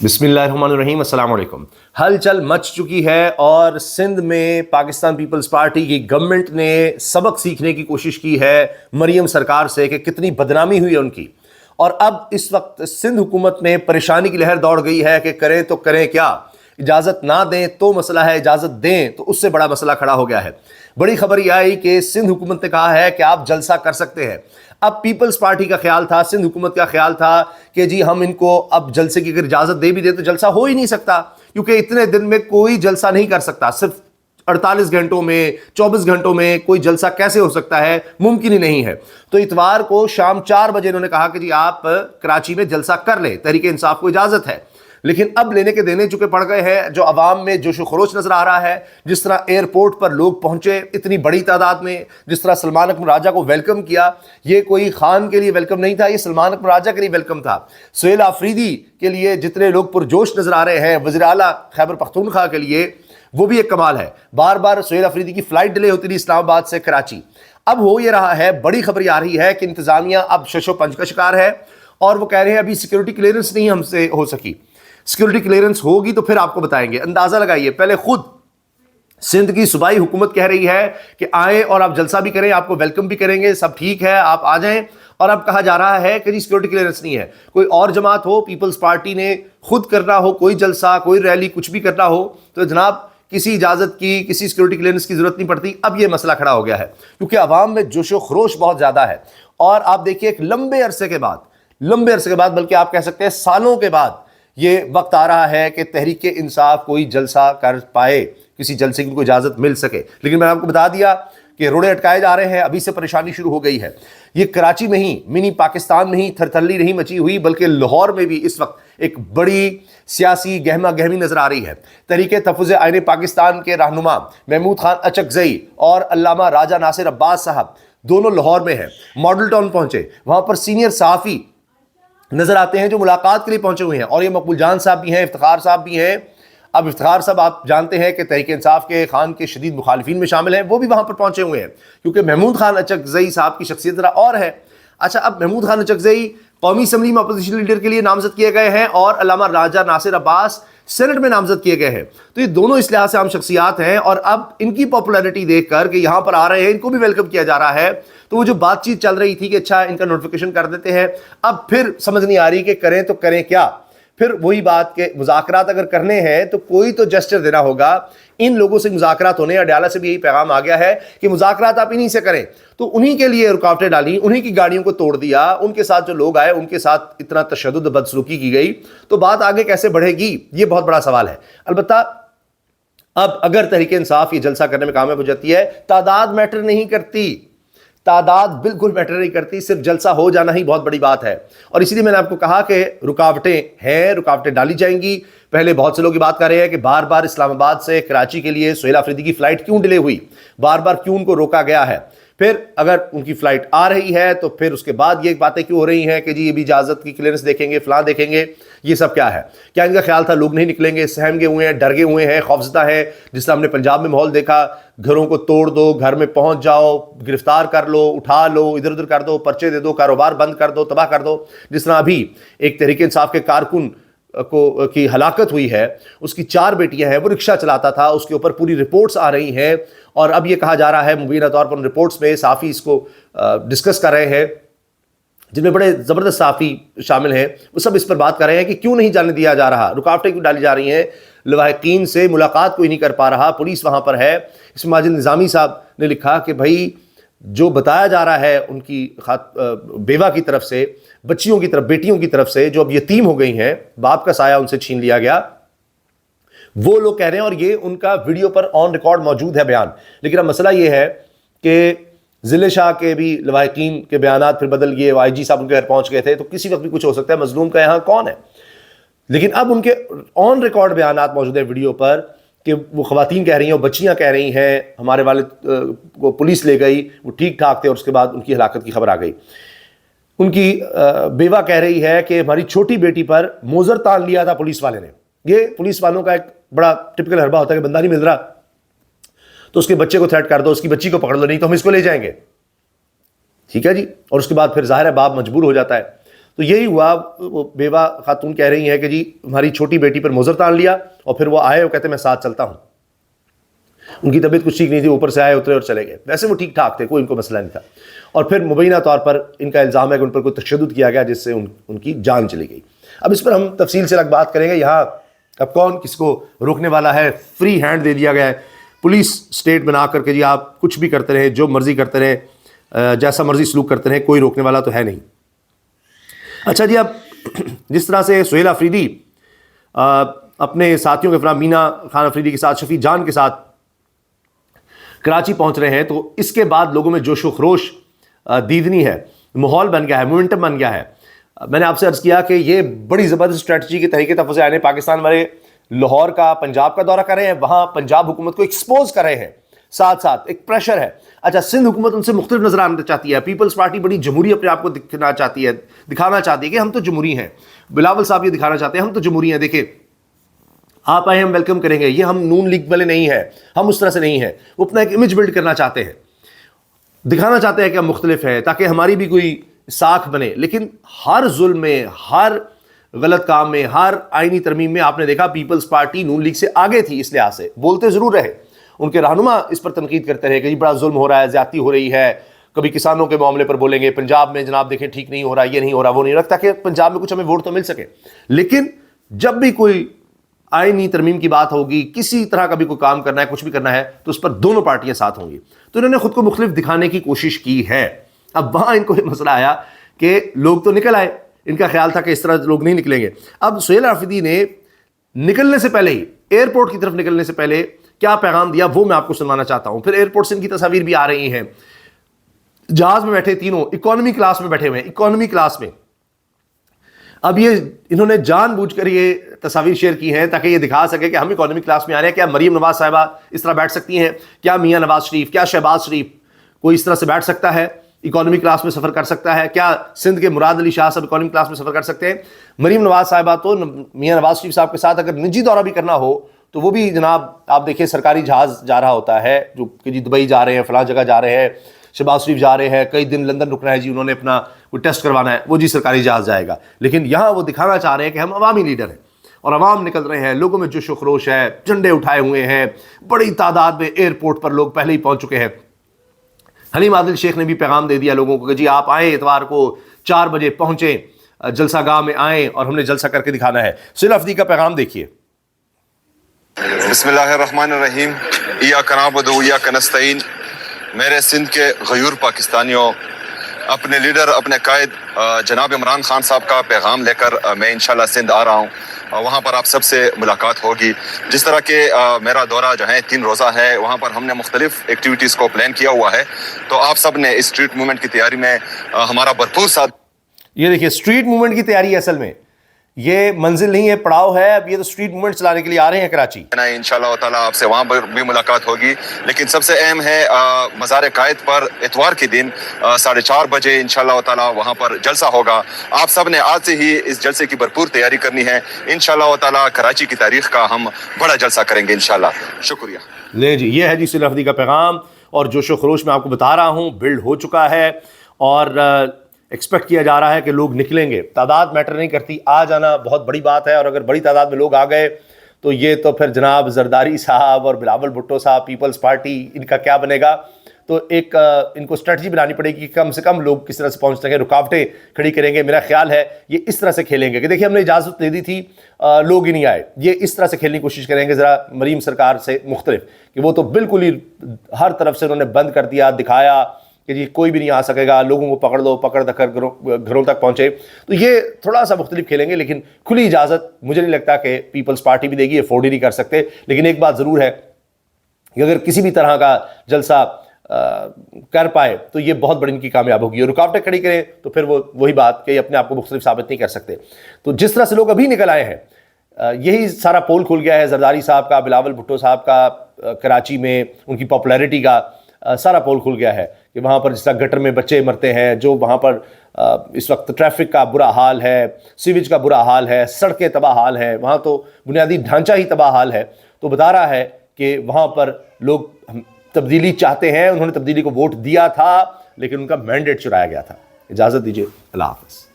بسم اللہ الرحمن الرحیم، السلام علیکم۔ ہلچل مچ چکی ہے اور سندھ میں پاکستان پیپلز پارٹی کی گورنمنٹ نے سبق سیکھنے کی کوشش کی ہے مریم سرکار سے کہ کتنی بدنامی ہوئی ہے ان کی، اور اب اس وقت سندھ حکومت میں پریشانی کی لہر دوڑ گئی ہے کہ کریں تو کریں کیا۔ اجازت نہ دیں تو مسئلہ ہے، اجازت دیں تو اس سے بڑا مسئلہ کھڑا ہو گیا ہے۔ بڑی خبر یہ آئی کہ سندھ حکومت نے کہا ہے کہ آپ جلسہ کر سکتے ہیں۔ اب پیپلز پارٹی کا خیال تھا، سندھ حکومت کا خیال تھا کہ جی ہم ان کو اب جلسے کی اگر اجازت دے بھی دیں تو جلسہ ہو ہی نہیں سکتا، کیونکہ اتنے دن میں کوئی جلسہ نہیں کر سکتا۔ صرف 48 گھنٹوں میں 24 گھنٹوں میں کوئی جلسہ کیسے ہو سکتا ہے؟ ممکن ہی نہیں ہے۔ تو اتوار کو شام 4 بجے انہوں نے کہا کہ جی آپ کراچی میں جلسہ کر لیں، تحریک انصاف کو اجازت ہے۔ لیکن اب لینے کے دینے چکے پڑ گئے ہیں، جو عوام میں جوش و خروش نظر آ رہا ہے، جس طرح ایئرپورٹ پر لوگ پہنچے اتنی بڑی تعداد میں، جس طرح سلمان اکمل راجہ کو ویلکم کیا، یہ کوئی خان کے لیے ویلکم نہیں تھا، یہ سلمان اکمل راجہ کے لیے ویلکم تھا۔ سہیل آفریدی کے لیے جتنے لوگ پرجوش نظر آ رہے ہیں، وزیر اعلیٰ خیبر پختونخوا کے لیے، وہ بھی ایک کمال ہے۔ بار بار سہیل آفریدی کی فلائٹ ڈیلے ہوتی رہی اسلام آباد سے کراچی۔ اب ہو یہ رہا ہے، بڑی خبر یہ آ رہی ہے کہ انتظامیہ اب شش و پنج کا شکار ہے، اور وہ کہہ رہے ہیں ابھی سیکیورٹی کلیئرنس نہیں ہم سے ہو سکی۔ سیکیورٹی کلیئرنس ہوگی تو پھر آپ کو بتائیں گے۔ اندازہ لگائیے، پہلے خود سندھ کی صوبائی حکومت کہہ رہی ہے کہ آئیں اور آپ جلسہ بھی کریں، آپ کو ویلکم بھی کریں گے، سب ٹھیک ہے، آپ آ جائیں، اور اب کہا جا رہا ہے کہ جی سیکیورٹی کلیئرنس نہیں ہے۔ کوئی اور جماعت ہو، پیپلز پارٹی نے خود کرنا ہو کوئی جلسہ، کوئی ریلی، کچھ بھی کرنا ہو تو جناب کسی اجازت کی، کسی سیکیورٹی کلیئرنس کی ضرورت نہیں پڑتی۔ اب یہ مسئلہ کھڑا ہو گیا ہے کیونکہ عوام میں جوش و خروش بہت زیادہ ہے، اور آپ دیکھیے ایک لمبے عرصے کے بعد بلکہ آپ کہہ سکتے ہیں سالوں کے بعد یہ وقت آ رہا ہے کہ تحریک انصاف کوئی جلسہ کر پائے، کسی جلسے کی کوئی اجازت مل سکے۔ لیکن میں نے آپ کو بتا دیا کہ روڑے اٹکائے جا رہے ہیں، ابھی سے پریشانی شروع ہو گئی ہے۔ یہ کراچی میں ہی، منی پاکستان میں ہی تھرتھلی نہیں مچی ہوئی، بلکہ لاہور میں بھی اس وقت ایک بڑی سیاسی گہما گہمی نظر آ رہی ہے۔ تحریک تحفظ آئین پاکستان کے رہنما محمود خان اچکزئی اور علامہ راجہ ناصر عباس صاحب دونوں لاہور میں ہیں، ماڈل ٹاؤن پہنچے، وہاں پر سینئر صحافی نظر آتے ہیں جو ملاقات کے لیے پہنچے ہوئے ہیں، اور یہ مقبول جان صاحب بھی ہیں، افتخار صاحب بھی ہیں۔ اب افتخار صاحب آپ جانتے ہیں کہ تحریک انصاف کے خان کے شدید مخالفین میں شامل ہیں، وہ بھی وہاں پر پہنچے ہوئے ہیں کیونکہ محمود خان اچکزئی صاحب کی شخصیت ذرا اور ہے۔ اچھا، اب محمود خان اچکزئی قومی اسمبلی میں اپوزیشن لیڈر کے لیے نامزد کیے گئے ہیں، اور علامہ راجہ ناصر عباس سینٹ میں نامزد کیے گئے ہیں، تو یہ دونوں اس لحاظ سے عام شخصیات ہیں، اور اب ان کی پاپولیرٹی دیکھ کر کہ یہاں پر آ رہے ہیں، ان کو بھی ویلکم کیا جا رہا ہے، تو وہ جو بات چیت چل رہی تھی کہ اچھا ان کا نوٹیفیکیشن کر دیتے ہیں، اب پھر سمجھ نہیں آ رہی کہ کریں تو کریں کیا۔ پھر وہی بات کہ مذاکرات اگر کرنے ہیں تو کوئی تو جسچر دینا ہوگا۔ ان لوگوں سے مذاکرات ہونے، اڈیالہ سے بھی یہی پیغام آ گیا ہے کہ مذاکرات آپ انہی سے کریں، تو انہی کے لیے رکاوٹیں ڈالی، انہی کی گاڑیوں کو توڑ دیا، ان کے ساتھ جو لوگ آئے ان کے ساتھ اتنا تشدد بدسلوکی کی گئی، تو بات آگے کیسے بڑھے گی؟ یہ بہت بڑا سوال ہے۔ البتہ اب اگر تحریک انصاف یہ جلسہ کرنے میں کامیاب ہو جاتی ہے، تعداد میٹر نہیں کرتی، تعداد بالکل میٹر نہیں کرتی، صرف جلسہ ہو جانا ہی بہت بڑی بات ہے۔ اور اسی لیے میں نے آپ کو کہا کہ رکاوٹیں ہیں، رکاوٹیں ڈالی جائیں گی۔ پہلے بہت سے لوگ یہ بات کر رہے ہیں کہ بار بار اسلام آباد سے کراچی کے لیے سہیل آفریدی کی فلائٹ کیوں ڈیلے ہوئی، بار بار کیوں ان کو روکا گیا ہے۔ پھر اگر ان کی فلائٹ آ رہی ہے تو پھر اس کے بعد یہ باتیں کیوں ہو رہی ہیں کہ جی یہ بھی اجازت کی کلیئرنس دیکھیں گے، فلاں دیکھیں گے، یہ سب کیا ہے؟ کیا ان کا خیال تھا لوگ نہیں نکلیں گے، سہم گئے ہوئے ہیں، ڈر گئے ہوئے ہیں، خوفزدہ ہیں، جس طرح ہم نے پنجاب میں ماحول دیکھا، گھروں کو توڑ دو، گھر میں پہنچ جاؤ، گرفتار کر لو، اٹھا لو، ادھر ادھر کر دو، پرچے دے دو، کاروبار بند کر دو، تباہ کر دو۔ جس طرح ابھی ایک تحریک انصاف کے کارکن کی ہلاکت ہوئی ہے، اس کی 4 بیٹیاں ہیں، وہ رکشہ چلاتا تھا، اس کے اوپر پوری رپورٹس آ رہی ہیں، اور اب یہ کہا جا رہا ہے مبینہ طور پر ان رپورٹس میں صحافی اس کو ڈسکس کر رہے ہیں، جن میں بڑے زبردست صحافی شامل ہیں، وہ سب اس پر بات کر رہے ہیں کہ کیوں نہیں جانے دیا جا رہا، رکاوٹیں کیوں ڈالی جا رہی ہیں، لواحقین سے ملاقات کوئی نہیں کر پا رہا، پولیس وہاں پر ہے۔ اس میں ماجد نظامی صاحب نے لکھا کہ بھائی جو بتایا جا رہا ہے ان کی بیوہ کی طرف سے، بچیوں کی طرف، بیٹیوں کی طرف سے جو اب یتیم ہو گئی ہیں، باپ کا سایہ ان سے چھین لیا گیا، وہ لوگ کہہ رہے ہیں، اور یہ ان کا ویڈیو پر آن ریکارڈ موجود ہے بیان۔ لیکن اب مسئلہ یہ ہے کہ ضلع شاہ کے بھی لواحقین کے بیانات پھر بدل گئے، آئی جی صاحب ان کے گھر پہنچ گئے تھے، تو کسی وقت بھی کچھ ہو سکتا ہے، مظلوم کا یہاں کون ہے؟ لیکن اب ان کے آن ریکارڈ بیانات موجود ہیں ویڈیو پر کہ وہ خواتین کہہ رہی ہیں، وہ بچیاں کہہ رہی ہیں ہمارے والد کو پولیس لے گئی، وہ ٹھیک ٹھاک تھے، اور اس کے بعد ان کی ہلاکت کی خبر آ گئی۔ ان کی بیوہ کہہ رہی ہے کہ ہماری چھوٹی بیٹی پر موزر تان لیا تھا پولیس والے نے۔ یہ پولیس والوں کا ایک بڑا ٹپکل حربہ ہوتا ہے کہ بندہ نہیں مل رہا تو اس کے بچے کو تھریٹ کر دو، اس کی بچی کو پکڑ لو، نہیں تو ہم اس کو لے جائیں گے، ٹھیک ہے جی۔ اور اس کے بعد پھر ظاہر ہے باپ مجبور ہو جاتا ہے۔ تو یہی ہوا. وہ بیوہ خاتون کہہ رہی ہیں کہ جی ہماری چھوٹی بیٹی پر موزر تان لیا اور پھر وہ آئے اور کہتے ہیں میں ساتھ چلتا ہوں. ان کی طبیعت کچھ ٹھیک نہیں تھی, اوپر سے آئے اترے اور چلے گئے. ویسے وہ ٹھیک ٹھاک تھے, کوئی ان کو مسئلہ نہیں تھا. اور پھر مبینہ طور پر ان کا الزام ہے کہ ان پر کوئی تشدد کیا گیا جس سے ان کی جان چلی گئی. اب اس پر ہم تفصیل سے بات کریں گے. یہاں اب کون کس کو روکنے والا ہے؟ فری ہینڈ دے دیا گیا ہے, پولیس اسٹیٹ بنا کر کے جی آپ کچھ بھی کرتے رہیں, جو مرضی کرتے رہیں, جیسا مرضی سلوک کرتے رہیں, کوئی روکنے والا تو ہے نہیں. اچھا جی, اب جس طرح سے سہیل آفریدی اپنے ساتھیوں کے فرام مینا خان آفریدی کے ساتھ, شفیع جان کے ساتھ کراچی پہنچ رہے ہیں, تو اس کے بعد لوگوں میں جوش و خروش دیدنی ہے, ماحول بن گیا ہے, مومنٹم بن گیا ہے. میں نے آپ سے عرض کیا کہ یہ بڑی زبردست اسٹریٹجی کے طریقے تفوز عین پاکستان والے لاہور کا, پنجاب کا دورہ کر رہے ہیں, وہاں پنجاب حکومت کو ایکسپوز کر رہے ہیں, ساتھ ساتھ ایک پریشر ہے. اچھا, سندھ حکومت ان سے مختلف نظر آنا چاہتی ہے, پیپلز پارٹی بڑی جمہوری اپنے آپ کو دکھانا چاہتی ہے کہ ہم تو جمہوری ہیں. بلاول صاحب یہ دکھانا چاہتے ہیں ہم تو جمہوری ہیں, دیکھیں آپ آئے ہم ویلکم کریں گے, یہ ہم نون لیگ والے نہیں ہیں, ہم اس طرح سے نہیں ہیں. وہ اپنا ایک امیج بلڈ کرنا چاہتے ہیں, دکھانا چاہتے ہیں کہ ہم مختلف ہیں تاکہ ہماری بھی کوئی ساکھ بنے. لیکن ہر ظلم میں, ہر غلط کام میں, ہر آئینی ترمیم میں آپ نے دیکھا پیپلز پارٹی نون لیگ سے آگے تھی. اس لحاظ سے بولتے ضرور رہے, ان کے رہنما اس پر تنقید کرتے رہے کہ جی بڑا ظلم ہو رہا ہے, زیادتی ہو رہی ہے. کبھی کسانوں کے معاملے پر بولیں گے, پنجاب میں جناب دیکھیں ٹھیک نہیں ہو رہا, یہ نہیں ہو رہا, وہ نہیں رکھتا کہ پنجاب میں کچھ ہمیں ووٹ تو مل سکے. لیکن جب بھی کوئی آئینی ترمیم کی بات ہوگی, کسی طرح کا بھی کوئی کام کرنا ہے, کچھ بھی کرنا ہے, تو اس پر دونوں پارٹیاں ساتھ ہوں گی. تو انہوں نے خود کو مختلف دکھانے کی کوشش کی ہے. اب وہاں ان کو یہ مسئلہ آیا کہ لوگ تو نکل آئے, ان کا خیال تھا کہ اس طرح لوگ نہیں نکلیں گے. اب سہیل آفریدی نے نکلنے سے پہلے ہی, ایئرپورٹ کی طرف نکلنے سے پہلے کیا پیغام دیا وہ میں آپ کو سنوانا چاہتا ہوں. پھر ایئرپورٹ سے ان کی تصاویر بھی آ رہی ہیں, جہاز میں بیٹھے تینوں اکانومی کلاس میں بیٹھے ہوئے ہیں, اکانومی کلاس میں. اب یہ انہوں نے جان بوجھ کر یہ تصاویر شیئر کی ہیں تاکہ یہ دکھا سکے کہ ہم اکانومی کلاس میں آ رہے ہیں. کیا مریم نواز صاحبہ اس طرح بیٹھ سکتی ہیں؟ کیا میاں نواز شریف, کیا شہباز شریف کوئی اس طرح سے بیٹھ سکتا ہے, اکانومی کلاس میں سفر کر سکتا ہے؟ کیا سندھ کے مراد علی شاہ صاحب اکانومی کلاس میں سفر کر سکتے ہیں؟ مریم نواز صاحبہ تو میاں نواز شریف صاحب کے ساتھ اگر نجی دورہ بھی کرنا ہو تو وہ بھی جناب آپ دیکھیں سرکاری جہاز جا رہا ہوتا ہے, جو کہ جی دبئی جا رہے ہیں, فلاں جگہ جا رہے ہیں, شہباز شریف جا رہے ہیں, کئی دن لندن رکنا ہے جی, انہوں نے اپنا کوئی ٹیسٹ کروانا ہے, وہ جی سرکاری جہاز جائے گا. لیکن یہاں وہ دکھانا چاہ رہے ہیں کہ ہم عوامی لیڈر ہیں اور عوام نکل رہے ہیں, لوگوں میں جوش و خروش ہے, جھنڈے اٹھائے ہوئے ہیں, بڑی تعداد میں ایئرپورٹ پر لوگ پہلے ہی پہنچ چکے ہیں. حلیم عادل شیخ نے بھی پیغام دے دیا لوگوں کو کہ جی آپ آئیں, اتوار کو 4 بجے پہنچیں, جلسہ گاہ میں آئیں اور ہم نے جلسہ کر کے دکھانا ہے. سہیل آفریدی کا پیغام دیکھیے. بسم اللہ الرحمن الرحیم. ایاک نعبد و ایاک نستعین. میرے سندھ کے غیور پاکستانیوں, اپنے لیڈر, اپنے قائد جناب عمران خان صاحب کا پیغام لے کر میں انشاءاللہ سندھ آ رہا ہوں. وہاں پر آپ سب سے ملاقات ہوگی. جس طرح کہ میرا دورہ جو ہے 3 روزہ ہے, وہاں پر ہم نے مختلف ایکٹیویٹیز کو پلان کیا ہوا ہے. تو آپ سب نے اس اسٹریٹ موومنٹ کی تیاری میں ہمارا بھرپور ساتھ. یہ دیکھیے اسٹریٹ موومنٹ کی تیاری ہے, اصل میں یہ منزل نہیں ہے, پڑاؤ ہے. اب یہ تو اسٹریٹ موومنٹ چلانے کے لیے آ رہے ہیں کراچی. انشاءاللہ تعالیٰ آپ سے وہاں پر بھی ملاقات ہوگی. لیکن سب سے اہم ہے مزار قائد پر اتوار کے دن 4:30 بجے انشاءاللہ تعالیٰ وہاں پر جلسہ ہوگا. آپ سب نے آج سے ہی اس جلسے کی بھرپور تیاری کرنی ہے. انشاءاللہ تعالیٰ کراچی کی تاریخ کا ہم بڑا جلسہ کریں گے انشاءاللہ. شکریہ. لے جی, یہ ہے جی سہیل آفریدی کا پیغام, اور جوش و خروش میں آپ کو بتا رہا ہوں بلڈ ہو چکا ہے اور ایکسپیکٹ کیا جا رہا ہے کہ لوگ نکلیں گے. تعداد میٹر نہیں کرتی, آ جانا بہت بڑی بات ہے. اور اگر بڑی تعداد میں لوگ آ گئے تو یہ تو پھر جناب زرداری صاحب اور بلاول بھٹو صاحب, پیپلز پارٹی, ان کا کیا بنے گا. تو ایک ان کو اسٹریٹجی بنانی پڑے گی کہ کم سے کم لوگ کس طرح سے پہنچ سکیں, رکاوٹیں کھڑی کریں گے. میرا خیال ہے یہ اس طرح سے کھیلیں گے کہ دیکھیے ہم نے اجازت دے دی تھی, لوگ ہی نہیں آئے. یہ اس طرح سے کھیلنے کی کوشش کریں گے ذرا مریم سرکار سے مختلف, کہ وہ تو بالکل ہی ہر طرف سے انہوں نے بند کر دیا, دکھایا کہ جی کوئی بھی نہیں آ سکے گا, لوگوں کو پکڑ لو, پکڑ دکڑ گھروں تک پہنچے. تو یہ تھوڑا سا مختلف کھیلیں گے, لیکن کھلی اجازت مجھے نہیں لگتا کہ پیپلز پارٹی بھی دے گی, افورڈ ہی نہیں کر سکتے. لیکن ایک بات ضرور ہے کہ اگر کسی بھی طرح کا جلسہ کر پائے تو یہ بہت بڑی ان کی کامیاب ہوگی. اور رکاوٹیں کھڑی کریں تو پھر وہی بات کہ یہ اپنے آپ کو مختلف ثابت نہیں کر سکتے. تو جس طرح سے لوگ ابھی نکل آئے ہیں, یہی سارا پول کھل گیا ہے زرداری صاحب کا, بلاول بھٹو صاحب کا, کراچی میں ان کی پاپولیرٹی کا سارا پول کھل گیا ہے کہ وہاں پر جس طرح گٹر میں بچے مرتے ہیں, جو وہاں پر اس وقت ٹریفک کا برا حال ہے, سیویج کا برا حال ہے, سڑکیں تباہ حال ہے, وہاں تو بنیادی ڈھانچہ ہی تباہ حال ہے. تو بتا رہا ہے کہ وہاں پر لوگ تبدیلی چاہتے ہیں. انہوں نے تبدیلی کو ووٹ دیا تھا لیکن ان کا مینڈیٹ چرایا گیا تھا. اجازت دیجیے, اللہ حافظ.